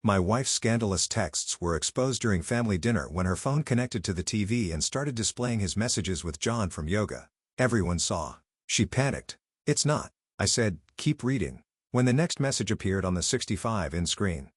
My wife's scandalous texts were exposed during family dinner when her phone connected to the TV and started displaying his messages with John from yoga. Everyone saw. She panicked. "It's not." I said, "Keep reading." When the next message appeared on the 65-inch screen.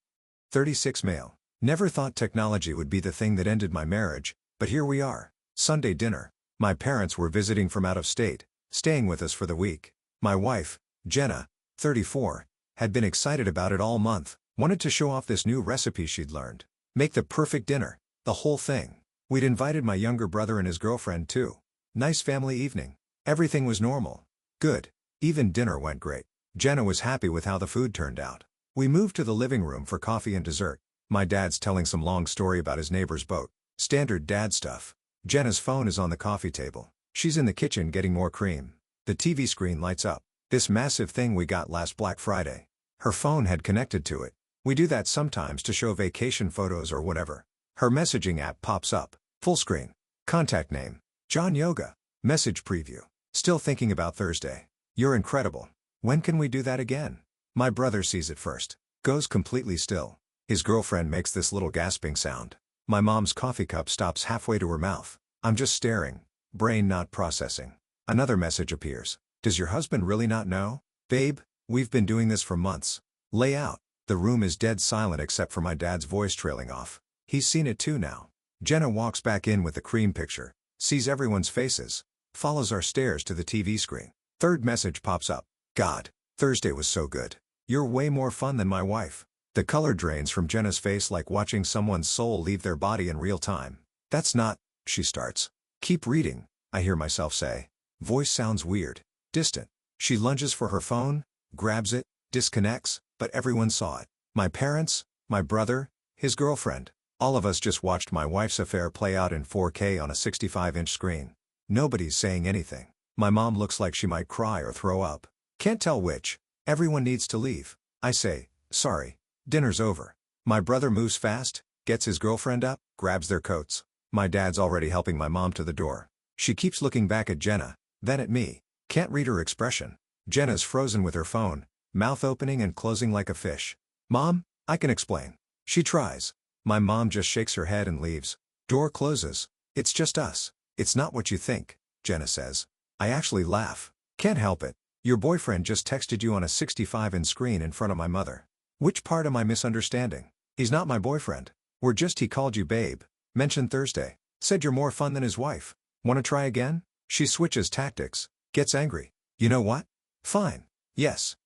36 male. Never thought technology would be the thing that ended my marriage, but here we are. Sunday dinner. My parents were visiting from out of state, staying with us for the week. My wife, Jenna, 34, had been excited about it all month, wanted to show off this new recipe she'd learned. Make the perfect dinner, the whole thing. We'd invited my younger brother and his girlfriend too. Nice family evening. Everything was normal. Good. Even dinner went great. Jenna was happy with how the food turned out. We moved to the living room for coffee and dessert. My dad's telling some long story about his neighbor's boat. Standard dad stuff. Jenna's phone is on the coffee table. She's in the kitchen getting more cream. The TV screen lights up. This massive thing we got last Black Friday. Her phone had connected to it. We do that sometimes to show vacation photos or whatever. Her messaging app pops up. Full screen. Contact name. John Yoga. Message preview. Still thinking about Thursday. You're incredible. When can we do that again? My brother sees it first. Goes completely still. His girlfriend makes this little gasping sound. My mom's coffee cup stops halfway to her mouth. I'm just staring. Brain not processing. Another message appears. Does your husband really not know? Babe, we've been doing this for months. Lay out. The room is dead silent except for my dad's voice trailing off. He's seen it too now. Jenna walks back in with the cream picture. Sees everyone's faces. Follows our stares to the TV screen. Third message pops up. God, Thursday was so good. You're way more fun than my wife. The color drains from Jenna's face like watching someone's soul leave their body in real time. That's not, she starts. Keep reading, I hear myself say. Voice sounds weird, distant. She lunges for her phone, grabs it, disconnects, but everyone saw it. My parents, my brother, his girlfriend. All of us just watched my wife's affair play out in 4K on a 65-inch screen. Nobody's saying anything. My mom looks like she might cry or throw up. Can't tell which. Everyone needs to leave. I say, sorry. Dinner's over. My brother moves fast, gets his girlfriend up, grabs their coats. My dad's already helping my mom to the door. She keeps looking back at Jenna, then at me. Can't read her expression. Jenna's frozen with her phone, mouth opening and closing like a fish. Mom, I can explain. She tries. My mom just shakes her head and leaves. Door closes. It's just us. It's not what you think, Jenna says. I actually laugh. Can't help it. Your boyfriend just texted you on a 65-inch screen in front of my mother. Which part am I misunderstanding? He's not my boyfriend. He called you babe. Mentioned Thursday. Said you're more fun than his wife. Wanna try again? She switches tactics. Gets angry. You know what? Fine. Yes.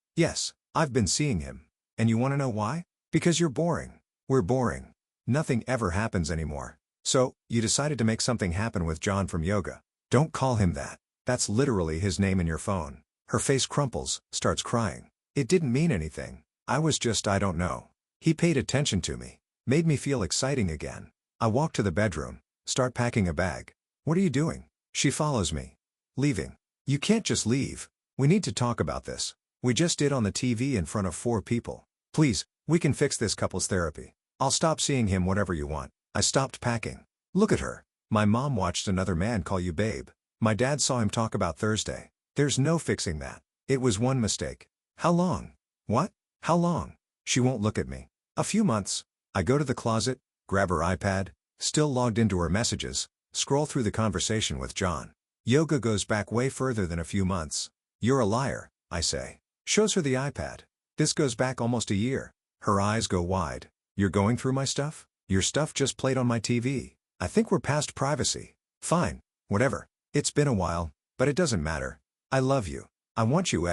I've been seeing him. And you wanna know why? Because you're boring. We're boring. Nothing ever happens anymore. So, you decided to make something happen with John from yoga. Don't call him that. That's literally his name in your phone. Her face crumples, starts crying. It didn't mean anything. I don't know. He paid attention to me. Made me feel exciting again. I walk to the bedroom, start packing a bag. What are you doing? She follows me. Leaving. You can't just leave. We need to talk about this. We just did on the TV in front of 4 people. Please, we can fix this couple's therapy. I'll stop seeing him whatever you want. I stopped packing. Look at her. My mom watched another man call you babe. My dad saw him talk about Thursday. There's no fixing that. It was one mistake. How long? What? How long? She won't look at me. A few months. I go to the closet, grab her iPad, still logged into her messages, scroll through the conversation with John. Yoga goes back way further than a few months. You're a liar, I say. Shows her the iPad. This goes back almost a year. Her eyes go wide. You're going through my stuff? Your stuff just played on my TV. I think we're past privacy. Fine. Whatever. It's been a while, but it doesn't matter. I love you. I want you.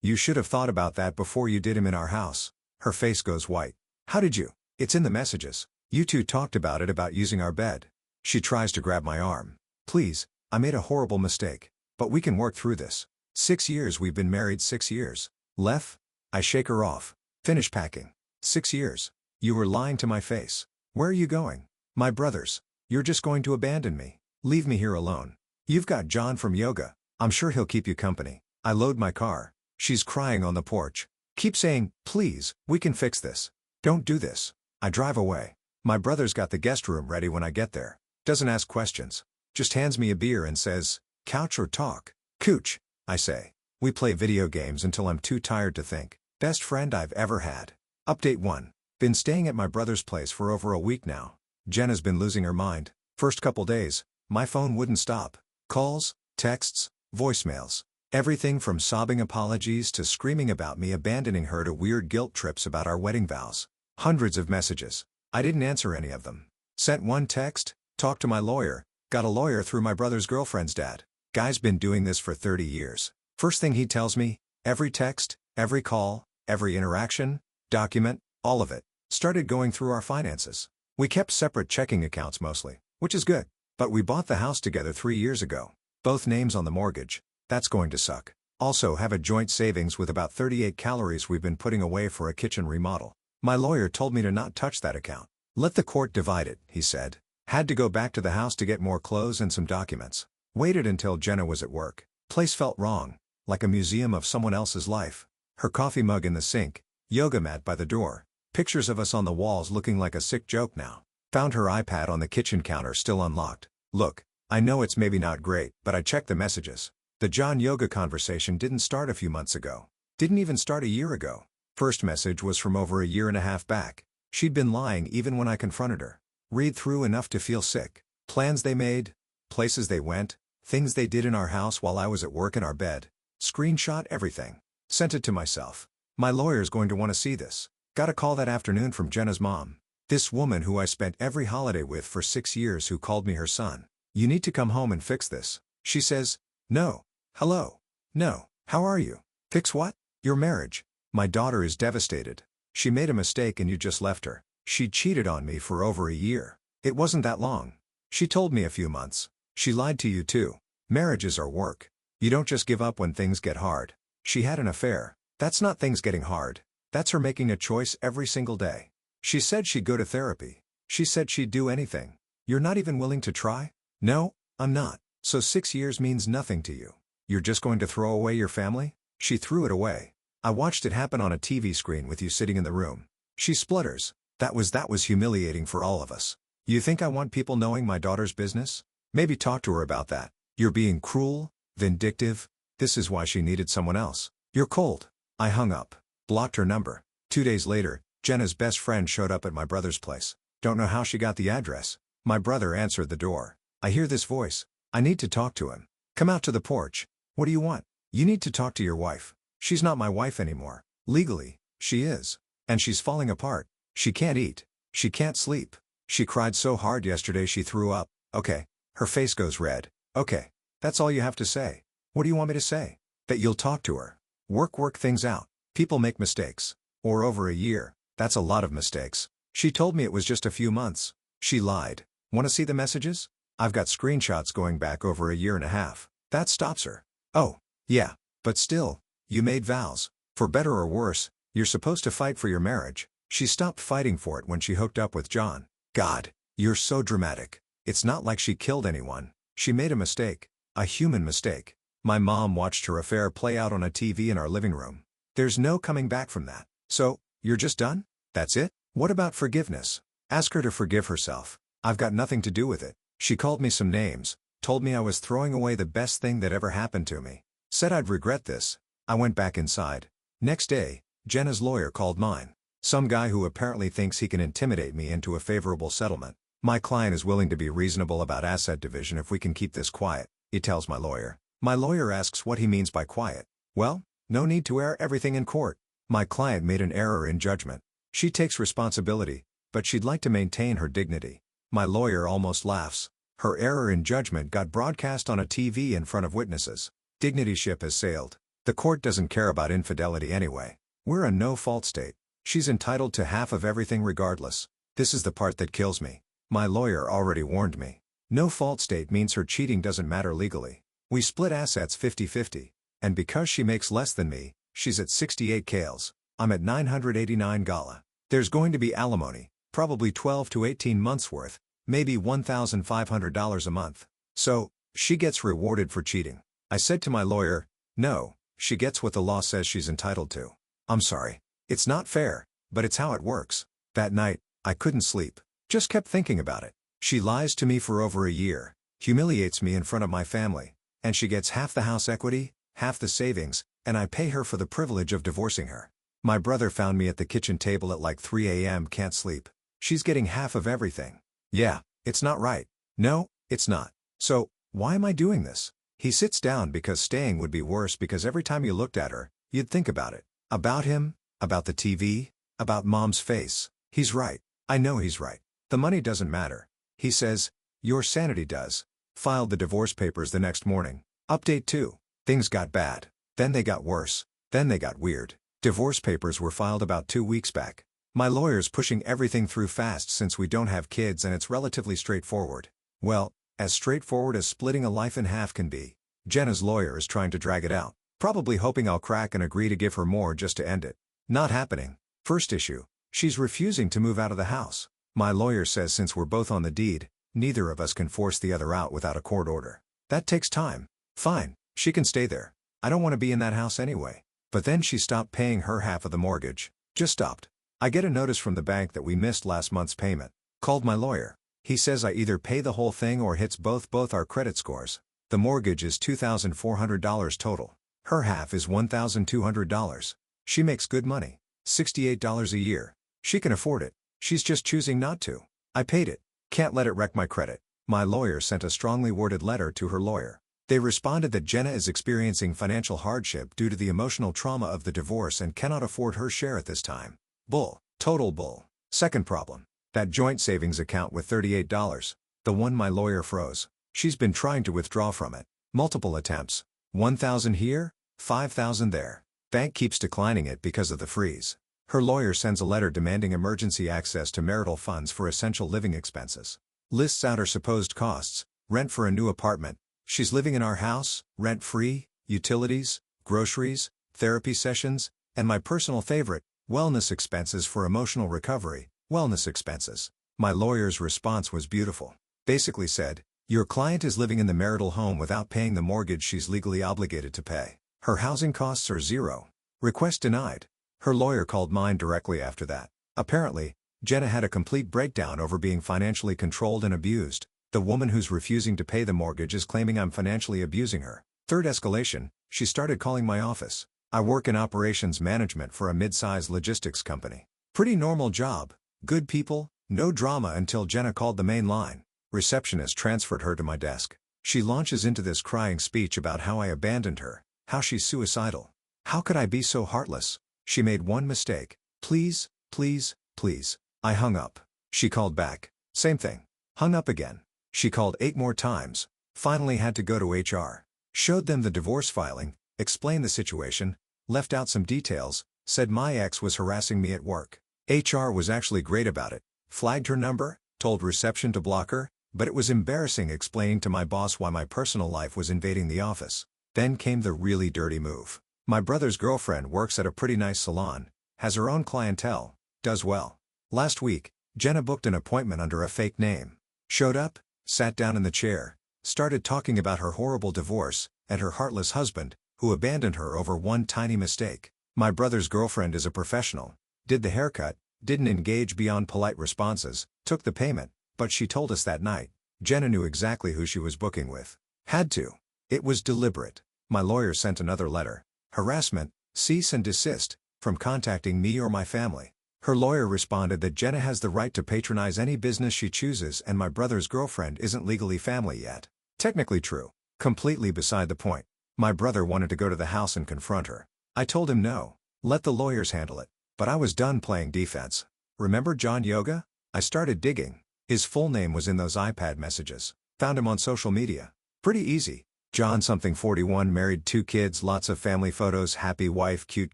You should have thought about that before you did him in our house. Her face goes white. How did you? It's in the messages. You two talked about it, about using our bed. She tries to grab my arm. Please, I made a horrible mistake. But we can work through this. 6 years we've been married. 6 years. Left? I shake her off. Finish packing. 6 years. You were lying to my face. Where are you going? My brother's. You're just going to abandon me. Leave me here alone. You've got John from yoga. I'm sure he'll keep you company. I load my car. She's crying on the porch. Keep saying, please, we can fix this. Don't do this. I drive away. My brother's got the guest room ready when I get there. Doesn't ask questions. Just hands me a beer and says, couch or talk? Cooch, I say. We play video games until I'm too tired to think. Best friend I've ever had. Update 1. Been staying at my brother's place for over a week now. Jenna's been losing her mind. First couple days, my phone wouldn't stop. Calls, texts, voicemails. Everything from sobbing apologies to screaming about me abandoning her to weird guilt trips about our wedding vows. Hundreds of messages. I didn't answer any of them. Sent one text, talked to my lawyer, got a lawyer through my brother's girlfriend's dad. Guy's been doing this for 30 years. First thing he tells me, every text, every call, every interaction, document, all of it, started going through our finances. We kept separate checking accounts mostly, which is good. But we bought the house together 3 years ago. Both names on the mortgage. That's going to suck. Also have a joint savings with about 38 calories we've been putting away for a kitchen remodel. My lawyer told me to not touch that account. Let the court divide it, he said. Had to go back to the house to get more clothes and some documents. Waited until Jenna was at work. Place felt wrong, like a museum of someone else's life. Her coffee mug in the sink, yoga mat by the door. Pictures of us on the walls looking like a sick joke now. Found her iPad on the kitchen counter still unlocked. Look, I know it's maybe not great, but I checked the messages. The John yoga conversation didn't start a few months ago. Didn't even start a year ago. First message was from over a year and a half back. She'd been lying even when I confronted her. Read through enough to feel sick. Plans they made, places they went, things they did in our house while I was at work in our bed. Screenshot everything. Sent it to myself. My lawyer's going to want to see this. Got a call that afternoon from Jenna's mom. This woman who I spent every holiday with for 6 years who called me her son. You need to come home and fix this. She says, no. Hello. No. How are you? Fix what? Your marriage. My daughter is devastated. She made a mistake and you just left her. She cheated on me for over a year. It wasn't that long. She told me a few months. She lied to you too. Marriages are work. You don't just give up when things get hard. She had an affair. That's not things getting hard. That's her making a choice every single day. She said she'd go to therapy. She said she'd do anything. You're not even willing to try? No, I'm not. So 6 years means nothing to you. You're just going to throw away your family? She threw it away. I watched it happen on a TV screen with you sitting in the room. She splutters. That was humiliating for all of us. You think I want people knowing my daughter's business? Maybe talk to her about that. You're being cruel, vindictive. This is why she needed someone else. You're cold. I hung up. Blocked her number. 2 days later, Jenna's best friend showed up at my brother's place. Don't know how she got the address. My brother answered the door. I hear this voice. I need to talk to him. Come out to the porch. What do you want? You need to talk to your wife. She's not my wife anymore. Legally, she is. And she's falling apart. She can't eat. She can't sleep. She cried so hard yesterday she threw up. Okay. Her face goes red. Okay. That's all you have to say. What do you want me to say? That you'll talk to her. Work things out. People make mistakes. Or over a year. That's a lot of mistakes. She told me it was just a few months. She lied. Want to see the messages? I've got screenshots going back over a year and a half. That stops her. Oh, yeah. But still, you made vows. For better or worse, you're supposed to fight for your marriage. She stopped fighting for it when she hooked up with John. God, you're so dramatic. It's not like she killed anyone. She made a mistake. A human mistake. My mom watched her affair play out on a TV in our living room. There's no coming back from that. So, you're just done? That's it? What about forgiveness? Ask her to forgive herself. I've got nothing to do with it. She called me some names, told me I was throwing away the best thing that ever happened to me. Said I'd regret this. I went back inside. Next day, Jenna's lawyer called mine. Some guy who apparently thinks he can intimidate me into a favorable settlement. My client is willing to be reasonable about asset division if we can keep this quiet, he tells my lawyer. My lawyer asks what he means by quiet. Well, no need to air everything in court. My client made an error in judgment. She takes responsibility, but she'd like to maintain her dignity. My lawyer almost laughs. Her error in judgment got broadcast on a TV in front of witnesses. Dignity ship has sailed. The court doesn't care about infidelity anyway. We're a no-fault state. She's entitled to half of everything regardless. This is the part that kills me. My lawyer already warned me. No-fault state means her cheating doesn't matter legally. We split assets 50-50. And because she makes less than me, she's at 68 kales. I'm at 989 gala. There's going to be alimony, probably 12 to 18 months worth, maybe $1,500 a month. So, she gets rewarded for cheating. I said to my lawyer, no, she gets what the law says she's entitled to. I'm sorry. It's not fair, but it's how it works. That night, I couldn't sleep. Just kept thinking about it. She lies to me for over a year, humiliates me in front of my family, and she gets half the house equity, half the savings, and I pay her for the privilege of divorcing her. My brother found me at the kitchen table at like 3 a.m. Can't sleep. She's getting half of everything. Yeah, it's not right. No, it's not. So, why am I doing this? He sits down because staying would be worse because every time you looked at her, you'd think about it. About him, about the TV, about mom's face. He's right. I know he's right. The money doesn't matter. He says, your sanity does. Filed the divorce papers the next morning. Update 2. Things got bad. Then they got worse. Then they got weird. Divorce papers were filed about 2 weeks back. My lawyer's pushing everything through fast since we don't have kids and it's relatively straightforward. Well, as straightforward as splitting a life in half can be. Jenna's lawyer is trying to drag it out, probably hoping I'll crack and agree to give her more just to end it. Not happening. First issue. She's refusing to move out of the house. My lawyer says since we're both on the deed, neither of us can force the other out without a court order. That takes time. Fine, she can stay there. I don't want to be in that house anyway. But then she stopped paying her half of the mortgage. Just stopped. I get a notice from the bank that we missed last month's payment. Called my lawyer. He says I either pay the whole thing or hits both our credit scores. The mortgage is $2,400 total. Her half is $1,200. She makes good money. $68 a year. She can afford it. She's just choosing not to. I paid it. Can't let it wreck my credit. My lawyer sent a strongly worded letter to her lawyer. They responded that Jenna is experiencing financial hardship due to the emotional trauma of the divorce and cannot afford her share at this time. Bull. Total bull. Second problem. That joint savings account with $38. The one my lawyer froze. She's been trying to withdraw from it. Multiple attempts. $1,000 here, $5,000 there. Bank keeps declining it because of the freeze. Her lawyer sends a letter demanding emergency access to marital funds for essential living expenses. Lists out her supposed costs. Rent for a new apartment. She's living in our house, rent-free, utilities, groceries, therapy sessions, and my personal favorite, wellness expenses for emotional recovery, wellness expenses. My lawyer's response was beautiful. Basically said, your client is living in the marital home without paying the mortgage she's legally obligated to pay. Her housing costs are zero. Request denied. Her lawyer called mine directly after that. Apparently, Jenna had a complete breakdown over being financially controlled and abused. The woman who's refusing to pay the mortgage is claiming I'm financially abusing her. Third escalation, she started calling my office. I work in operations management for a mid-size logistics company. Pretty normal job, good people, no drama until Jenna called the main line. Receptionist transferred her to my desk. She launches into this crying speech about how I abandoned her, how she's suicidal. How could I be so heartless? She made one mistake. Please, please, please. I hung up. She called back. Same thing. Hung up again. She called 8 more times. Finally had to go to HR. Showed them the divorce filing, explained the situation, left out some details, said my ex was harassing me at work. HR was actually great about it. Flagged her number, told reception to block her, but it was embarrassing explaining to my boss why my personal life was invading the office. Then came the really dirty move. My brother's girlfriend works at a pretty nice salon, has her own clientele, does well. Last week, Jenna booked an appointment under a fake name. Showed up, sat down in the chair, started talking about her horrible divorce, and her heartless husband, who abandoned her over one tiny mistake. My brother's girlfriend is a professional. Did the haircut, didn't engage beyond polite responses, took the payment, but she told us that night. Jenna knew exactly who she was booking with. Had to. It was deliberate. My lawyer sent another letter. Harassment, cease and desist, from contacting me or my family. Her lawyer responded that Jenna has the right to patronize any business she chooses and my brother's girlfriend isn't legally family yet. Technically true. Completely beside the point. My brother wanted to go to the house and confront her. I told him no. Let the lawyers handle it. But I was done playing defense. Remember John Yoga? I started digging. His full name was in those iPad messages. Found him on social media. Pretty easy. John something 41, married, 2 kids, lots of family photos, happy wife, cute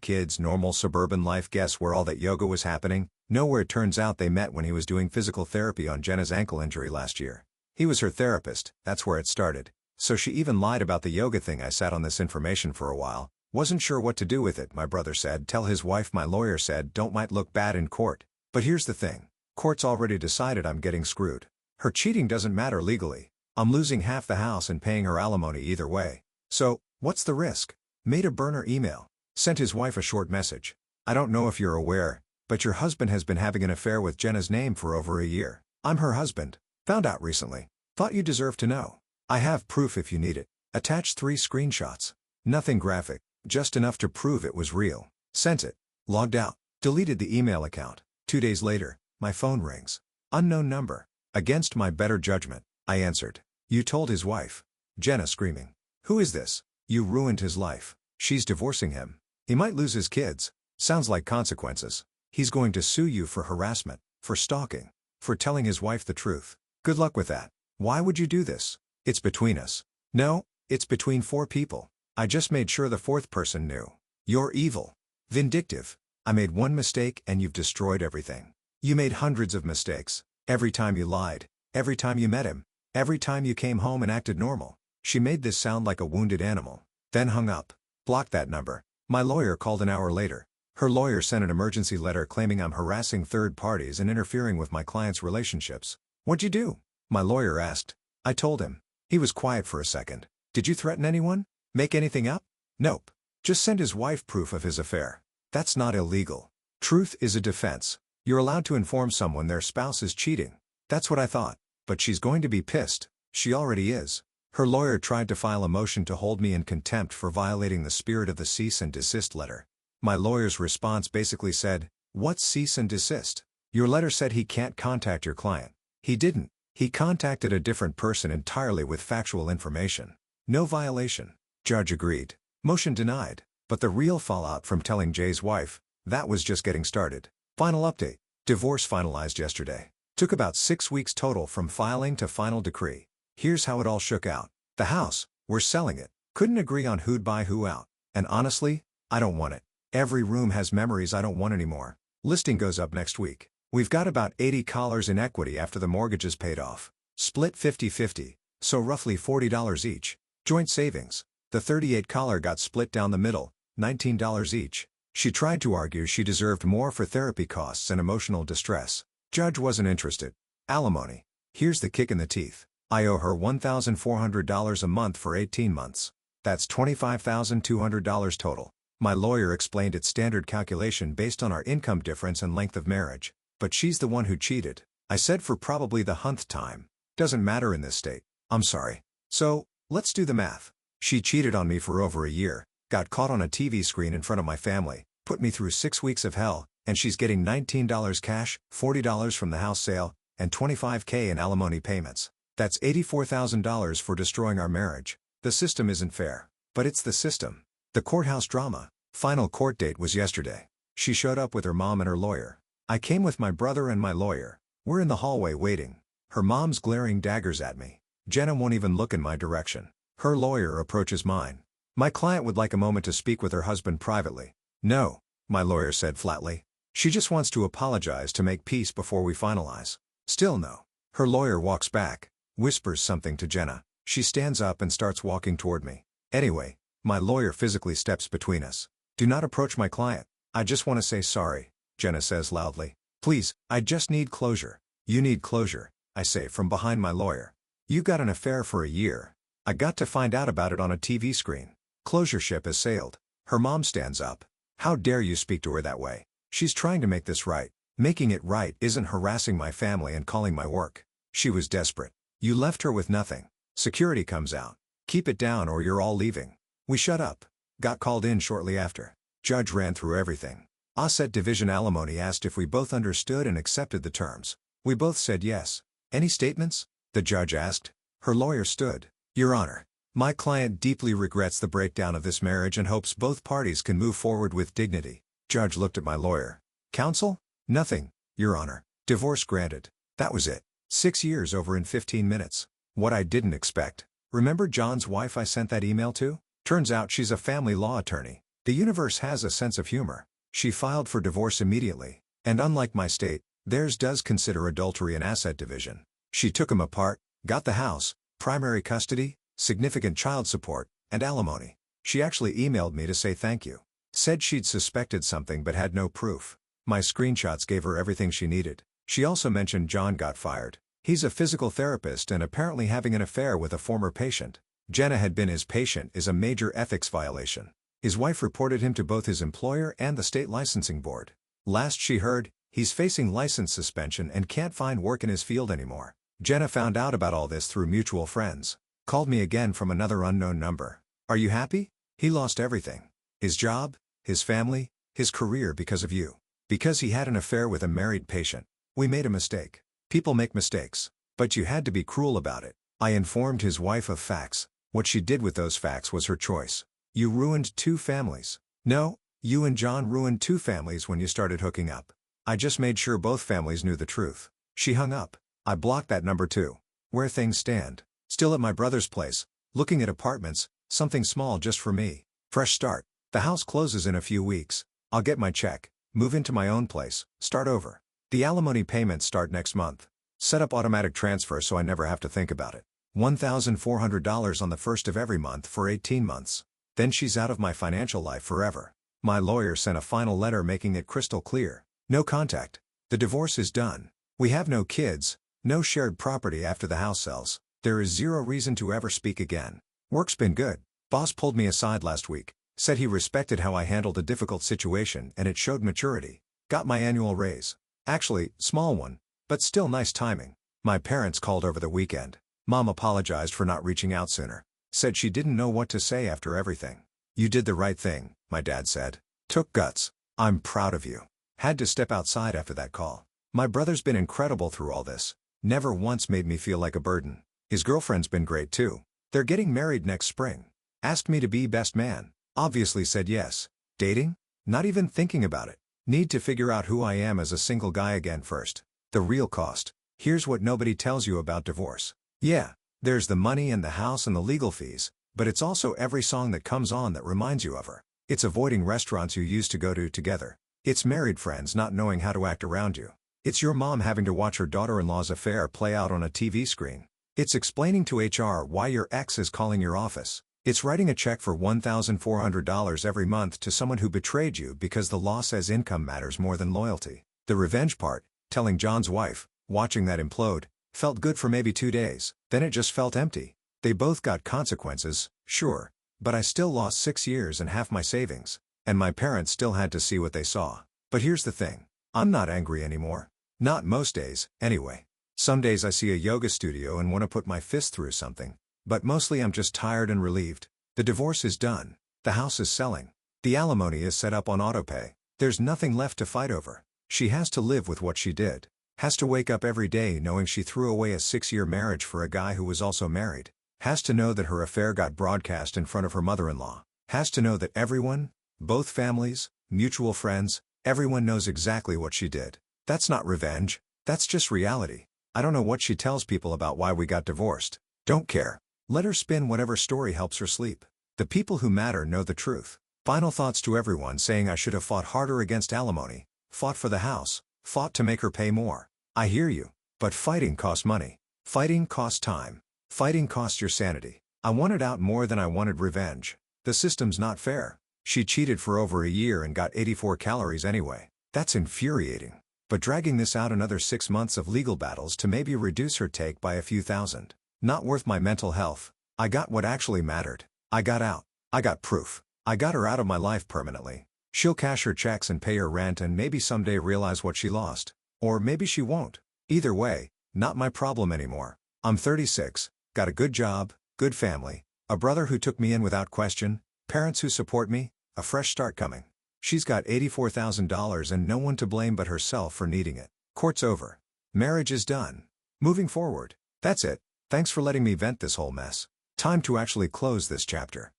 kids, normal suburban life. Guess where all that yoga was happening? Nowhere. It turns out they met when he was doing physical therapy on Jenna's ankle injury last year. He was her therapist, that's where it started. So she even lied about the yoga thing. I sat on this information for a while. Wasn't sure what to do with it. My brother said, tell his wife. My lawyer said, don't, might look bad in court. But here's the thing. Court's already decided I'm getting screwed. Her cheating doesn't matter legally. I'm losing half the house and paying her alimony either way. So, what's the risk? Made a burner email. Sent his wife a short message. I don't know if you're aware, but your husband has been having an affair with Jenna's name for over a year. I'm her husband. Found out recently. Thought you deserved to know. I have proof if you need it. Attached 3 screenshots. Nothing graphic, just enough to prove it was real. Sent it. Logged out. Deleted the email account. 2 days later, my phone rings. Unknown number. Against my better judgment, I answered. You told his wife. Jenna screaming. Who is this? You ruined his life. She's divorcing him. He might lose his kids. Sounds like consequences. He's going to sue you for harassment, for stalking, for telling his wife the truth. Good luck with that. Why would you do this? It's between us. No, it's between 4 people. I just made sure the 4th person knew. You're evil. Vindictive. I made one mistake and you've destroyed everything. You made hundreds of mistakes. Every time you lied. Every time you met him. Every time you came home and acted normal. She made this sound like a wounded animal. Then hung up. Blocked that number. My lawyer called an hour later. Her lawyer sent an emergency letter claiming I'm harassing third parties and interfering with my client's relationships. What'd you do? My lawyer asked. I told him. He was quiet for a second. Did you threaten anyone? Make anything up? Nope. Just send his wife proof of his affair. That's not illegal. Truth is a defense. You're allowed to inform someone their spouse is cheating. That's what I thought. But she's going to be pissed. She already is. Her lawyer tried to file a motion to hold me in contempt for violating the spirit of the cease and desist letter. My lawyer's response basically said, "What's cease and desist? Your letter said he can't contact your client." He didn't. He contacted a different person entirely with factual information. No violation. Judge agreed. Motion denied. But the real fallout from telling Jay's wife, that was just getting started. Final update. Divorce finalized yesterday. Took about 6 weeks total from filing to final decree. Here's how it all shook out. The house, we're selling it. Couldn't agree on who'd buy who out. And honestly, I don't want it. Every room has memories I don't want anymore. Listing goes up next week. We've got about $80 in equity after the mortgage is paid off. Split 50-50, so roughly $40 each. Joint savings. The $38 got split down the middle, $19 each. She tried to argue she deserved more for therapy costs and emotional distress. Judge wasn't interested. Alimony. Here's the kick in the teeth. I owe her $1,400 a month for 18 months. That's $25,200 total. My lawyer explained its standard calculation based on our income difference and length of marriage. But she's the one who cheated. I said for probably the 100th time. Doesn't matter in this state. I'm sorry. So, let's do the math. She cheated on me for over a year, got caught on a TV screen in front of my family, put me through 6 weeks of hell, and she's getting $19 cash, $40 from the house sale, and $25K in alimony payments. That's $84,000 for destroying our marriage. The system isn't fair. But it's the system. The courthouse drama. Final court date was yesterday. She showed up with her mom and her lawyer. I came with my brother and my lawyer. We're in the hallway waiting. Her mom's glaring daggers at me. Jenna won't even look in my direction. Her lawyer approaches mine. My client would like a moment to speak with her husband privately. No, my lawyer said flatly. She just wants to apologize to make peace before we finalize. Still no. Her lawyer walks back, whispers something to Jenna. She stands up and starts walking toward me. Anyway, my lawyer physically steps between us. Do not approach my client. I just want to say sorry, Jenna says loudly. Please, I just need closure. You need closure, I say from behind my lawyer. You got an affair for a year. I got to find out about it on a TV screen. Closure ship has sailed. Her mom stands up. How dare you speak to her that way? She's trying to make this right. Making it right isn't harassing my family and calling my work. She was desperate. You left her with nothing. Security comes out. Keep it down or you're all leaving. We shut up. Got called in shortly after. Judge ran through everything. Asset division alimony asked if we both understood and accepted the terms. We both said yes. Any statements? The judge asked. Her lawyer stood. Your Honor, my client deeply regrets the breakdown of this marriage and hopes both parties can move forward with dignity. Judge looked at my lawyer. Counsel? Nothing, Your Honor. Divorce granted. That was it. 6 years over in 15 minutes. What I didn't expect. Remember John's wife I sent that email to? Turns out she's a family law attorney. The universe has a sense of humor. She filed for divorce immediately. And unlike my state, theirs does consider adultery an asset division. She took him apart, got the house, primary custody, significant child support, and alimony. She actually emailed me to say thank you. Said she'd suspected something but had no proof. My screenshots gave her everything she needed. She also mentioned John got fired. He's a physical therapist and apparently having an affair with a former patient. Jenna had been his patient is a major ethics violation. His wife reported him to both his employer and the state licensing board. Last she heard, he's facing license suspension and can't find work in his field anymore. Jenna found out about all this through mutual friends. Called me again from another unknown number. Are you happy? He lost everything. His job, his family, His career because of you. Because he had an affair with a married patient. We made a mistake. People make mistakes. But you had to be cruel about it. I informed his wife of facts. What she did with those facts was her choice. You ruined 2 families. No, you and John ruined 2 families when you started hooking up. I just made sure both families knew the truth. She hung up. I blocked that number too. Where things stand. Still at my brother's place, looking at apartments, something small just for me. Fresh start. The house closes in a few weeks. I'll get my check, move into my own place, start over. The alimony payments start next month. Set up automatic transfer so I never have to think about it. $1,400 on the first of every month for 18 months. Then she's out of my financial life forever. My lawyer sent a final letter making it crystal clear. No contact. The divorce is done. We have no kids, no shared property after the house sells. There is 0 reason to ever speak again. Work's been good. Boss pulled me aside last week. Said he respected how I handled a difficult situation and it showed maturity. Got my annual raise. Actually, small one, but still nice timing. My parents called over the weekend. Mom apologized for not reaching out sooner. Said she didn't know what to say after everything. You did the right thing, my dad said. Took guts. I'm proud of you. Had to step outside after that call. My brother's been incredible through all this. Never once made me feel like a burden. His girlfriend's been great too. They're getting married next spring. Asked me to be best man. Obviously said yes. Dating? Not even thinking about it. Need to figure out who I am as a single guy again first. The real cost. Here's what nobody tells you about divorce. Yeah, there's the money and the house and the legal fees, but it's also every song that comes on that reminds you of her. It's avoiding restaurants you used to go to together. It's married friends not knowing how to act around you. It's your mom having to watch her daughter-in-law's affair play out on a TV screen. It's explaining to HR why your ex is calling your office. It's writing a check for $1,400 every month to someone who betrayed you because the law says income matters more than loyalty. The revenge part, telling John's wife, watching that implode, felt good for maybe 2 days, then it just felt empty. They both got consequences, sure, but I still lost 6 years and half my savings, and my parents still had to see what they saw. But here's the thing, I'm not angry anymore. Not most days, anyway. Some days I see a yoga studio and want to put my fist through something, but mostly I'm just tired and relieved. The divorce is done. The house is selling. The alimony is set up on autopay. There's nothing left to fight over. She has to live with what she did. Has to wake up every day knowing she threw away a 6-year marriage for a guy who was also married. Has to know that her affair got broadcast in front of her mother-in-law. Has to know that everyone, both families, mutual friends, everyone knows exactly what she did. That's not revenge. That's just reality. I don't know what she tells people about why we got divorced. Don't care. Let her spin whatever story helps her sleep. The people who matter know the truth. Final thoughts to everyone saying I should have fought harder against alimony, fought for the house, fought to make her pay more. I hear you, but fighting costs money. Fighting costs time. Fighting costs your sanity. I wanted out more than I wanted revenge. The system's not fair. She cheated for over a year and got 84 calories anyway. That's infuriating. But dragging this out another 6 months of legal battles to maybe reduce her take by a few thousand. Not worth my mental health. I got what actually mattered. I got out. I got proof. I got her out of my life permanently. She'll cash her checks and pay her rent and maybe someday realize what she lost. Or maybe she won't. Either way, not my problem anymore. I'm 36, got a good job, good family, a brother who took me in without question, parents who support me, a fresh start coming. She's got $84,000 and no one to blame but herself for needing it. Court's over. Marriage is done. Moving forward. That's it. Thanks for letting me vent this whole mess. Time to actually close this chapter.